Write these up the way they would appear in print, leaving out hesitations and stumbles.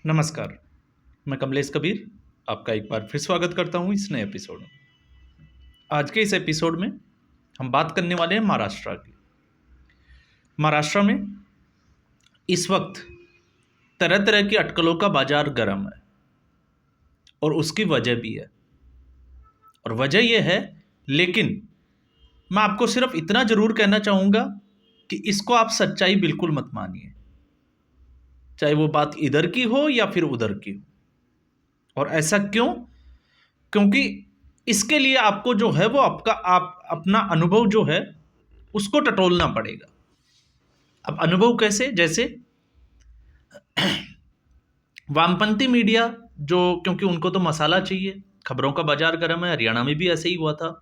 नमस्कार, मैं कमलेश कबीर आपका एक बार फिर स्वागत करता हूँ इस नए एपिसोड में। आज के इस एपिसोड में हम बात करने वाले हैं महाराष्ट्र की। महाराष्ट्र में इस वक्त तरह तरह की अटकलों का बाजार गर्म है और उसकी वजह भी है। और वजह यह है, लेकिन मैं आपको सिर्फ इतना जरूर कहना चाहूँगा कि इसको आप सच्चाई बिल्कुल मत मानिए, चाहे वो बात इधर की हो या फिर उधर की हो। और ऐसा क्यों? क्योंकि इसके लिए आपको जो है वो आप अपना अनुभव जो है उसको टटोलना पड़ेगा। अब अनुभव कैसे? जैसे वामपंथी मीडिया जो, क्योंकि उनको तो मसाला चाहिए, खबरों का बाजार गर्म है। हरियाणा में भी ऐसे ही हुआ था।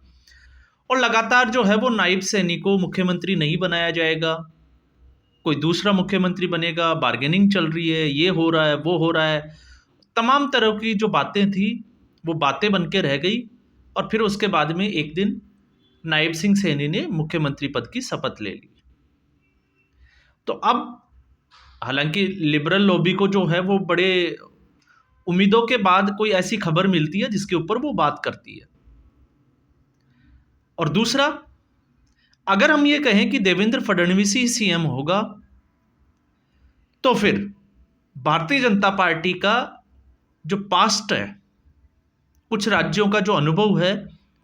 और लगातार जो है वो नायब सैनी को मुख्यमंत्री नहीं बनाया जाएगा, कोई दूसरा मुख्यमंत्री बनेगा, बार्गेनिंग चल रही है, ये हो रहा है, वो हो रहा है। तमाम तरह की जो बातें थी वो बातें बन के रह गई। और फिर उसके बाद में एक दिन नायब सिंह सैनी ने मुख्यमंत्री पद की शपथ ले ली। तो अब हालांकि लिबरल लॉबी को जो है वो बड़े उम्मीदों के बाद कोई ऐसी खबर मिलती है जिसके ऊपर वो बात करती है। और दूसरा, अगर हम ये कहें कि देवेंद्र फडणवीस ही सीएम होगा, तो फिर भारतीय जनता पार्टी का जो पास्ट है, कुछ राज्यों का जो अनुभव है,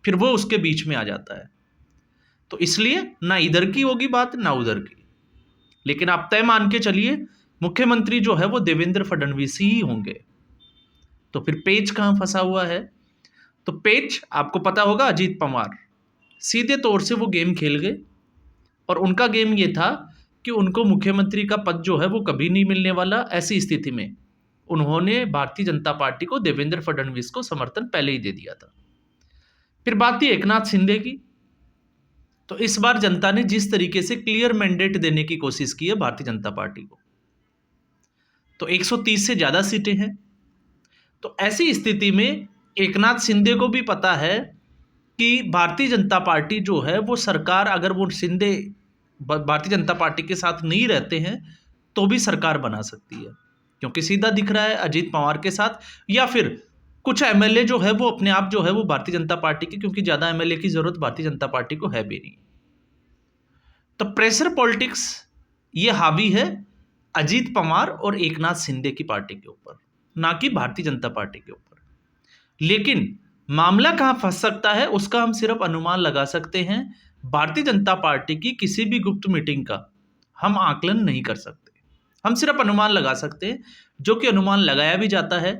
फिर वो उसके बीच में आ जाता है। तो इसलिए ना इधर की होगी बात ना उधर की, लेकिन आप तय मान के चलिए मुख्यमंत्री जो है वो देवेंद्र फडणवीस ही होंगे। तो फिर पेच कहां फंसा हुआ है? तो पेच आपको पता होगा, अजीत पवार सीधे तौर से वो गेम खेल गए। और उनका गेम ये था कि उनको मुख्यमंत्री का पद जो है वो कभी नहीं मिलने वाला। ऐसी स्थिति में उन्होंने भारतीय जनता पार्टी को, देवेंद्र फडणवीस को समर्थन पहले ही दे दिया था। फिर बात थी एकनाथ शिंदे की। तो इस बार जनता ने जिस तरीके से क्लियर मैंडेट देने की कोशिश की है भारतीय जनता पार्टी को, तो 130 से ज्यादा सीटें हैं। तो ऐसी स्थिति में एकनाथ शिंदे को भी पता है कि भारतीय जनता पार्टी जो है वो सरकार, अगर वो शिंदे भारतीय जनता पार्टी के साथ नहीं रहते हैं तो भी सरकार बना सकती है, क्योंकि सीधा दिख रहा है अजीत पवार के साथ, या फिर कुछ एमएलए जो है वो अपने आप जो है वो भारतीय जनता पार्टी की, क्योंकि ज्यादा एमएलए की जरूरत भारतीय जनता पार्टी को है भी नहीं। तो प्रेशर पॉलिटिक्स ये हावी है अजीत पवार और एकनाथ शिंदे की पार्टी के ऊपर, ना कि भारतीय जनता पार्टी के ऊपर। लेकिन मामला कहां फंस सकता है उसका हम सिर्फ अनुमान लगा सकते हैं। भारतीय जनता पार्टी की किसी भी गुप्त मीटिंग का हम आकलन नहीं कर सकते, हम सिर्फ अनुमान लगा सकते हैं, जो कि अनुमान लगाया भी जाता है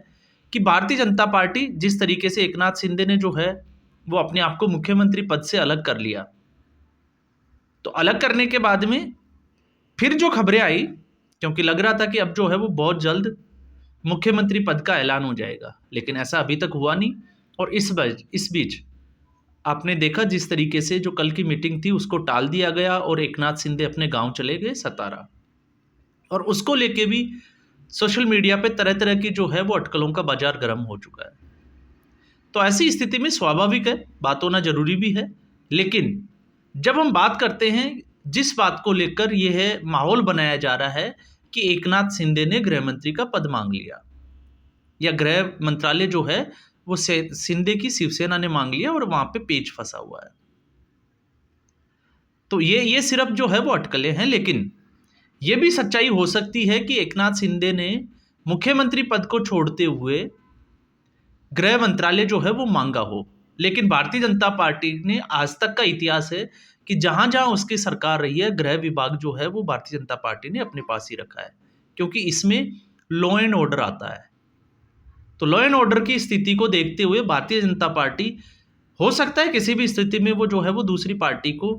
कि भारतीय जनता पार्टी जिस तरीके से एकनाथ शिंदे ने जो है वो अपने आप को मुख्यमंत्री पद से अलग कर लिया, तो अलग करने के बाद में फिर जो खबरें आई, क्योंकि लग रहा था कि अब जो है वो बहुत जल्द मुख्यमंत्री पद का ऐलान हो जाएगा, लेकिन ऐसा अभी तक हुआ नहीं। और इस बीच आपने देखा जिस तरीके से जो कल की मीटिंग थी उसको टाल दिया गया और एकनाथ शिंदे अपने गांव चले गए सतारा। और उसको लेके भी सोशल मीडिया पे तरह तरह की जो है वो अटकलों का बाजार गर्म हो चुका है। तो ऐसी स्थिति में स्वाभाविक है, बात होना जरूरी भी है। लेकिन जब हम बात करते हैं, जिस बात को लेकर यह माहौल बनाया जा रहा है कि एकनाथ शिंदे ने गृह मंत्री का पद मांग लिया, या गृह मंत्रालय जो है वो शिंदे की शिवसेना ने मांग लिया, और वहां पे पेच फंसा हुआ है। तो ये सिर्फ जो है वो अटकलें हैं। लेकिन ये भी सच्चाई हो सकती है कि एकनाथ शिंदे ने मुख्यमंत्री पद को छोड़ते हुए गृह मंत्रालय जो है वो मांगा हो। लेकिन भारतीय जनता पार्टी ने, आज तक का इतिहास है कि जहां जहां उसकी सरकार रही है, गृह विभाग जो है वो भारतीय जनता पार्टी ने अपने पास ही रखा है, क्योंकि इसमें लॉ एंड ऑर्डर आता है। तो लॉ एंड ऑर्डर की स्थिति को देखते हुए भारतीय जनता पार्टी, हो सकता है किसी भी स्थिति में वो जो है वो दूसरी पार्टी को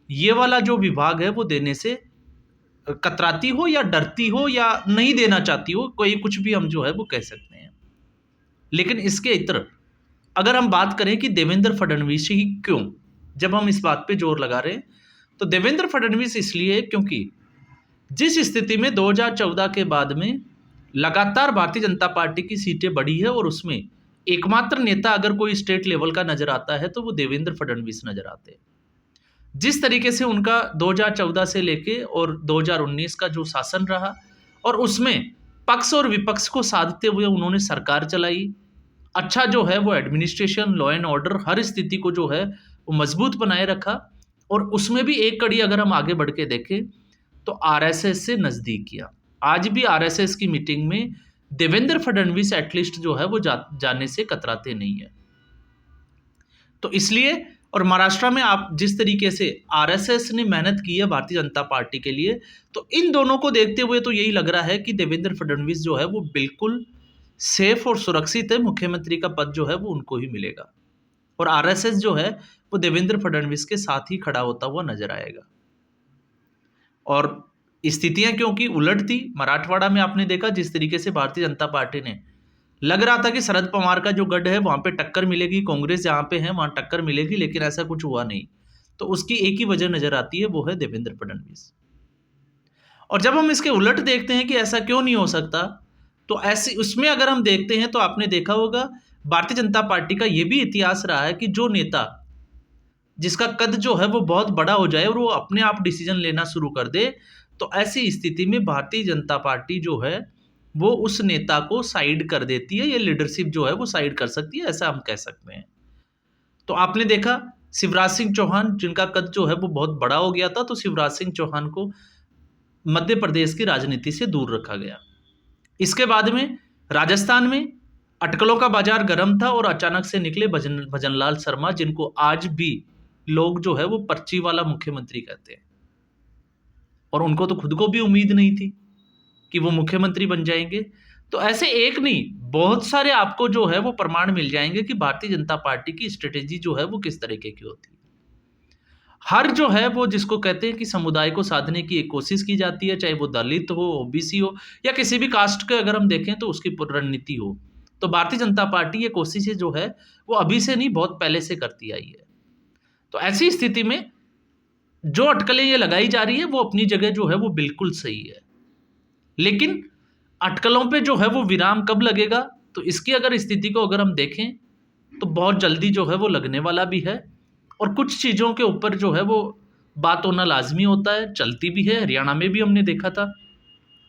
ये वाला जो विभाग है वो देने से कतराती हो, या डरती हो, या नहीं देना चाहती हो, कोई कुछ भी हम जो है वो कह सकते हैं। लेकिन इसके इतर अगर हम बात करें कि देवेंद्र फडणवीस ही क्यों, जब हम इस बात पे जोर लगा रहे हैं, तो देवेंद्र फडणवीस इसलिए क्योंकि जिस स्थिति में 2014 के बाद में लगातार भारतीय जनता पार्टी की सीटें बढ़ी है, और उसमें एकमात्र नेता अगर कोई स्टेट लेवल का नजर आता है तो वो देवेंद्र फडणवीस नजर आते हैं। जिस तरीके से उनका 2014 से लेके और 2019 का जो शासन रहा, और उसमें पक्ष और विपक्ष को साधते हुए उन्होंने सरकार चलाई। अच्छा जो है वो एडमिनिस्ट्रेशन, लॉ एंड ऑर्डर, हर स्थिति को जो है वो मजबूत बनाए रखा। और उसमें भी एक कड़ी अगर हम आगे बढ़ के देखें तो आरएसएस से नजदीकियां। आज भी आरएसएस की मीटिंग में देवेंद्र फडणवीस एटलीस्ट जो है वो जाने से कतराते नहीं है। तो इसलिए, और महाराष्ट्र में आप जिस तरीके से आरएसएस ने मेहनत की है भारतीय जनता पार्टी के लिए, तो इन दोनों को देखते हुए तो यही लग रहा है कि देवेंद्र फडणवीस जो है वो बिल्कुल सेफ और सुरक्षित है। मुख्यमंत्री का पद जो है वो उनको ही मिलेगा और आरएसएस जो है वो देवेंद्र फडणवीस के साथ ही खड़ा होता हुआ नजर आएगा। और स्थितियां क्योंकि उलट थी, मराठवाड़ा में आपने देखा जिस तरीके से भारतीय जनता पार्टी ने, लग रहा था कि शरद पवार का जो गढ़ है वहां पे टक्कर मिलेगी, कांग्रेस जहां पे है वहां टक्कर मिलेगी, लेकिन ऐसा कुछ हुआ नहीं। तो उसकी एक ही वजह नजर आती है, वो है देवेंद्र फडणवीस। और जब हम इसके उलट देखते हैं कि ऐसा क्यों नहीं हो सकता, तो ऐसे उसमें अगर हम देखते हैं तो आपने देखा होगा भारतीय जनता पार्टी का यह भी इतिहास रहा है कि जो नेता जिसका कद जो है वो बहुत बड़ा हो जाए और वो अपने आप डिसीजन लेना शुरू कर दे, तो ऐसी स्थिति में भारतीय जनता पार्टी जो है वो उस नेता को साइड कर देती है, या लीडरशिप जो है वो साइड कर सकती है, ऐसा हम कह सकते हैं। तो आपने देखा शिवराज सिंह चौहान जिनका कद जो है वो बहुत बड़ा हो गया था, तो शिवराज सिंह चौहान को मध्य प्रदेश की राजनीति से दूर रखा गया। इसके बाद में राजस्थान में अटकलों का बाजार गर्म था और अचानक से निकले भजनलाल शर्मा, जिनको आज भी लोग जो है वो पर्ची वाला मुख्यमंत्री कहते हैं। और उनको तो खुद को भी उम्मीद नहीं थी कि वो मुख्यमंत्री बन जाएंगे। तो ऐसे एक नहीं, बहुत सारे आपको जो है वो प्रमाण मिल जाएंगे कि भारतीय जनता पार्टी की स्ट्रेटेजी जो है वो किस तरीके की होती है। हर जो है वो जिसको कहते हैं कि समुदाय को साधने की एक कोशिश की जाती है, चाहे वो दलित हो, ओबीसी हो, या किसी भी कास्ट के अगर हम देखें तो उसकी रणनीति हो। तो भारतीय जनता पार्टी ये कोशिशें जो है वो अभी से नहीं, बहुत पहले से करती आई है। तो ऐसी स्थिति में जो अटकलें ये लगाई जा रही है वो अपनी जगह जो है वो बिल्कुल सही है, लेकिन अटकलों पे जो है वो विराम कब लगेगा, तो इसकी अगर स्थिति को अगर हम देखें तो बहुत जल्दी जो है वो लगने वाला भी है। और कुछ चीज़ों के ऊपर जो है वो बात होना लाजमी होता है, चलती भी है, हरियाणा में भी हमने देखा था।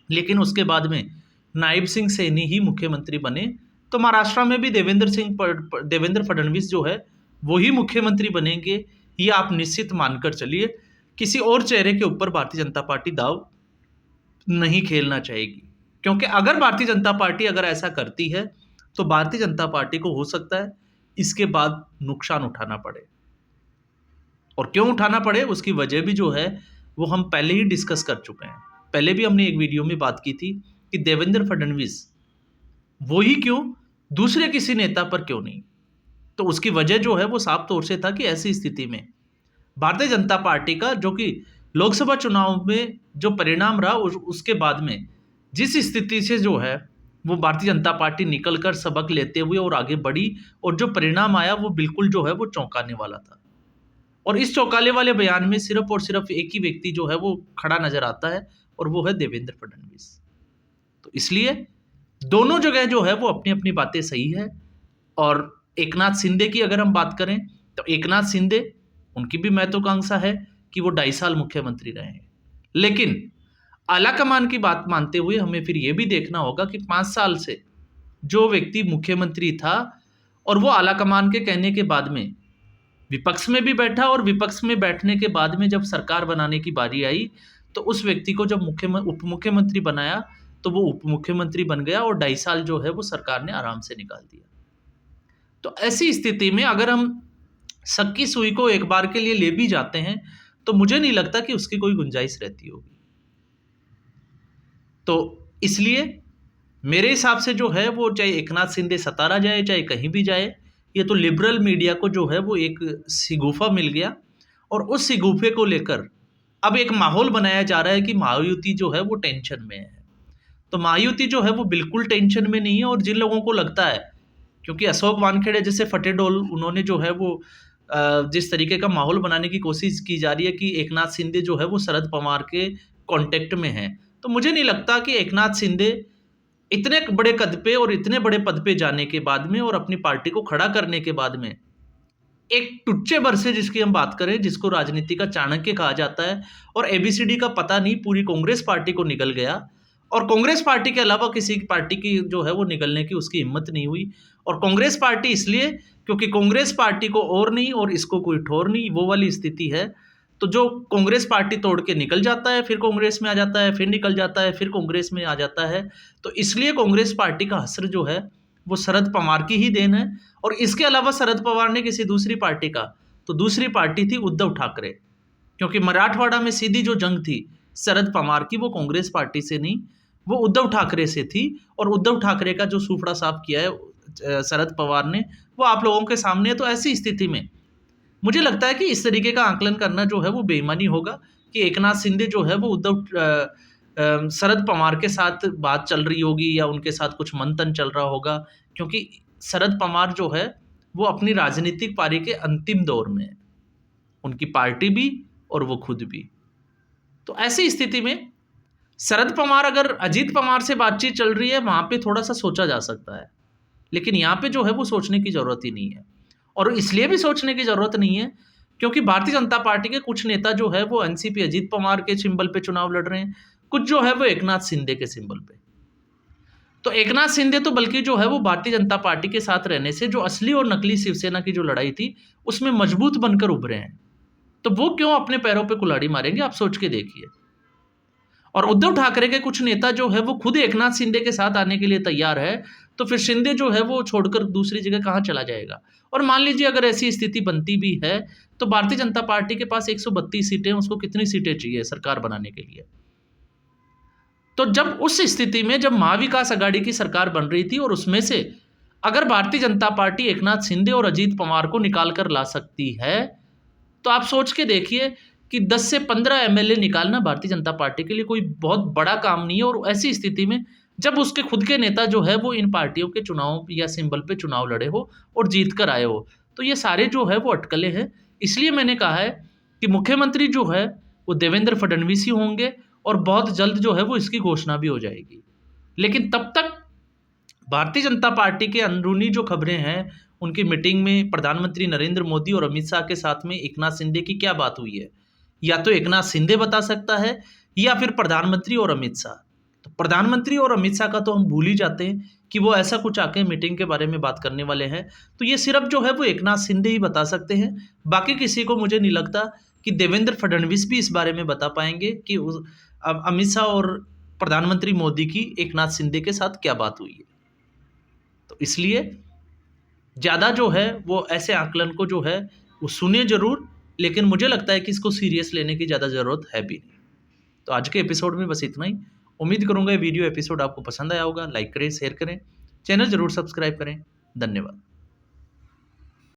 लेकिन उसके बाद में नायब सिंह सैनी ही मुख्यमंत्री बने, तो महाराष्ट्र में भी देवेंद्र फडणवीस जो है वही मुख्यमंत्री बनेंगे, ये आप निश्चित मानकर चलिए। किसी और चेहरे के ऊपर भारतीय जनता पार्टी दाव नहीं खेलना चाहेगी, क्योंकि अगर भारतीय जनता पार्टी अगर ऐसा करती है तो भारतीय जनता पार्टी को हो सकता है इसके बाद नुकसान उठाना पड़े। और क्यों उठाना पड़े उसकी वजह भी जो है वो हम पहले ही डिस्कस कर चुके हैं। पहले भी हमने एक वीडियो में बात की थी कि देवेंद्र फडणवीस वो ही क्यों, दूसरे किसी नेता पर क्यों नहीं। तो उसकी वजह जो है वो साफ तौर से था कि ऐसी स्थिति में भारतीय जनता पार्टी का जो कि लोकसभा चुनाव में जो परिणाम रहा उसके बाद में जिस स्थिति से जो है वो भारतीय जनता पार्टी निकलकर सबक लेते हुए और आगे बढ़ी, और जो परिणाम आया वो बिल्कुल जो है वो चौंकाने वाला था। और इस चौंकाने वाले बयान में सिर्फ और सिर्फ एक ही व्यक्ति जो है वो खड़ा नजर आता है, और वो है देवेंद्र फडणवीस। तो इसलिए दोनों जगह जो है वो अपनी अपनी बातें सही है। और एकनाथ शिंदे की अगर हम बात करें तो एकनाथ शिंदे, उनकी भी महत्वाकांक्षा है कि वो 2.5 साल मुख्यमंत्री रहे हैं, लेकिन आलाकमान की बात मानते हुए हमें फिर यह भी देखना होगा कि 5 साल से जो व्यक्ति मुख्यमंत्री था और वो आलाकमान के कहने के बाद में विपक्ष में भी बैठा, और विपक्ष में बैठने के बाद में जब सरकार बनाने की बारी आई तो उस व्यक्ति को जब उप मुख्यमंत्री बनाया तो वो उप मुख्यमंत्री बन गया, और 2.5 साल जो है वो सरकार ने आराम से निकाल दिया। तो ऐसी स्थिति में अगर हम सक्की सुई को एक बार के लिए ले भी जाते हैं तो मुझे नहीं लगता कि उसकी कोई गुंजाइश रहती होगी। तो इसलिए मेरे हिसाब से जो है वो चाहे एकनाथ शिंदे सतारा जाए चाहे कहीं भी जाए, ये तो लिबरल मीडिया को जो है वो एक शिगुफा मिल गया, और उस शिगुफे को लेकर अब एक माहौल बनाया जा रहा है कि महायुति जो है वो टेंशन में है। तो महायुति जो है वो बिल्कुल टेंशन में नहीं है। और जिन लोगों को लगता है, क्योंकि अशोक वानखेड़े जैसे फटेडोल उन्होंने जो है वो जिस तरीके का माहौल बनाने की कोशिश की जा रही है कि एकनाथ शिंदे जो है वो शरद पवार के कांटेक्ट में है, तो मुझे नहीं लगता कि एकनाथ शिंदे इतने बड़े कद पे और इतने बड़े पद पे जाने के बाद में और अपनी पार्टी को खड़ा करने के बाद में एक टुच्चे बरसे जिसकी हम बात करें, जिसको राजनीति का चाणक्य कहा जाता है और एबीसीडी का पता नहीं पूरी कांग्रेस पार्टी को निकल गया, और कांग्रेस पार्टी के अलावा किसी पार्टी की जो है वो निकलने की उसकी हिम्मत नहीं हुई। और कांग्रेस पार्टी इसलिए क्योंकि कांग्रेस पार्टी को और नहीं और इसको कोई ठोर नहीं, वो वाली स्थिति है। तो जो कांग्रेस पार्टी तोड़ के निकल जाता है, फिर कांग्रेस में आ जाता है, फिर निकल जाता है, फिर कांग्रेस में आ जाता है। तो इसलिए कांग्रेस पार्टी का हश्र जो है वो शरद पवार की ही देन है। और इसके अलावा शरद पवार ने किसी दूसरी पार्टी का, तो दूसरी पार्टी थी उद्धव ठाकरे, क्योंकि मराठवाड़ा में सीधी जो जंग थी शरद पवार की, वो कांग्रेस पार्टी से नहीं, वो उद्धव ठाकरे से थी। और उद्धव ठाकरे का जो सूपड़ा साफ किया है शरद पवार ने, वो आप लोगों के सामने है। तो ऐसी स्थिति में मुझे लगता है कि इस तरीके का आकलन करना जो है वो बेईमानी होगा कि एकनाथ शिंदे जो है वो शरद पवार के साथ बात चल रही होगी या उनके साथ कुछ मंथन चल रहा होगा, क्योंकि शरद पवार जो है वो अपनी राजनीतिक पारी के अंतिम दौर में है, उनकी पार्टी भी और वो खुद भी। तो ऐसी स्थिति में शरद पवार, अगर अजीत पवार से बातचीत चल रही है वहां पे थोड़ा सा सोचा जा सकता है, लेकिन यहाँ पे जो है वो सोचने की जरूरत ही नहीं है। और इसलिए भी सोचने की जरूरत नहीं है क्योंकि भारतीय जनता पार्टी के कुछ नेता जो है वो एनसीपी अजीत पवार के सिंबल पे चुनाव लड़ रहे हैं, कुछ जो है वो एकनाथ शिंदे के सिंबल पे। तो एकनाथ शिंदे तो बल्कि जो है वो भारतीय जनता पार्टी के साथ रहने से जो असली और नकली शिवसेना की जो लड़ाई थी उसमें मजबूत बनकर उभरे हैं। तो वो क्यों अपने पैरों पे कुल्हाड़ी मारेंगे, आप सोच के देखिए। और उद्धव ठाकरे के कुछ नेता जो है वो खुद एकनाथ शिंदे के साथ आने के लिए तैयार है, तो फिर शिंदे जो है वो छोड़कर दूसरी जगह कहाँ चला जाएगा। और मान लीजिए अगर ऐसी स्थिति बनती भी है तो भारतीय जनता पार्टी के पास 132 सीटें, उसको कितनी सीटें चाहिए सरकार बनाने के लिए। तो जब उस स्थिति में जब महाविकास अघाड़ी की सरकार बन रही थी और उसमें से अगर भारतीय जनता पार्टी एकनाथ शिंदे और अजीत पवार को निकाल कर ला सकती है, तो आप सोच के देखिए कि 10 से 15 एमएलए निकालना भारतीय जनता पार्टी के लिए कोई बहुत बड़ा काम नहीं है। और ऐसी स्थिति में जब उसके खुद के नेता जो है वो इन पार्टियों के चुनाव या सिंबल पे चुनाव लड़े हो और जीत कर आए हो, तो ये सारे जो है वो अटकलें हैं। इसलिए मैंने कहा है कि मुख्यमंत्री जो है वो देवेंद्र फडणवीस ही होंगे और बहुत जल्द जो है वो इसकी घोषणा भी हो जाएगी। लेकिन तब तक भारतीय जनता पार्टी के अंदरूनी जो खबरें हैं, उनकी मीटिंग में प्रधानमंत्री नरेंद्र मोदी और अमित शाह के साथ में एकनाथ शिंदे की क्या बात हुई है, या तो एकनाथ शिंदे बता सकता है या फिर प्रधानमंत्री और अमित शाह। तो प्रधानमंत्री और अमित शाह का तो हम भूल ही जाते हैं कि वो ऐसा कुछ आके मीटिंग के बारे में बात करने वाले हैं। तो ये सिर्फ जो है वो एकनाथ शिंदे ही बता सकते हैं। बाकी किसी को मुझे नहीं लगता कि देवेंद्र फडणवीस भी इस बारे में बता पाएंगे कि अमित शाह और प्रधानमंत्री मोदी की एकनाथ शिंदे के साथ क्या बात हुई है। तो इसलिए ज़्यादा जो है वो ऐसे आकलन को जो है वो सुने जरूर, लेकिन मुझे लगता है कि इसको सीरियस लेने की ज़्यादा ज़रूरत है भी नहीं। तो आज के एपिसोड में बस इतना ही। उम्मीद करूँगा ये वीडियो एपिसोड आपको पसंद आया होगा। लाइक करें, शेयर करें, चैनल ज़रूर सब्सक्राइब करें। धन्यवाद।